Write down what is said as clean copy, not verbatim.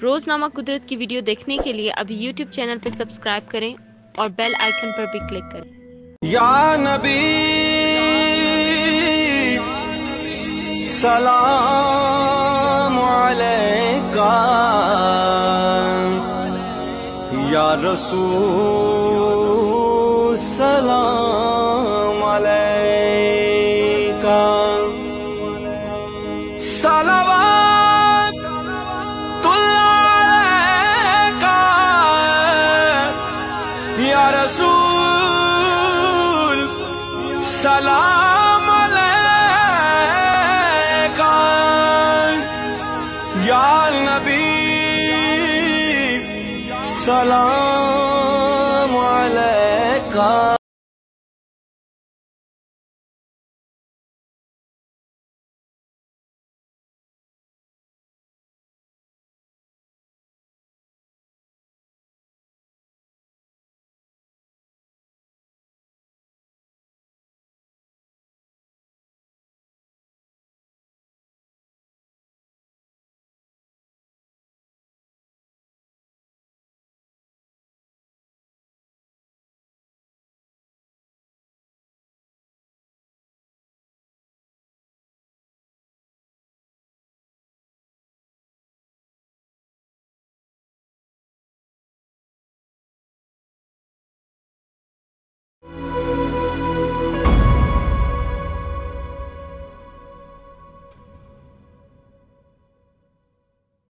रोजनामा कुदरत की वीडियो देखने के लिए अभी YouTube चैनल पर सब्सक्राइब करें और बेल आइकन पर भी क्लिक करें। या नबी सलाम अलैका, या रसूल सलाम अलैका। या रसूल सलाम अलैका, या नबी सलाम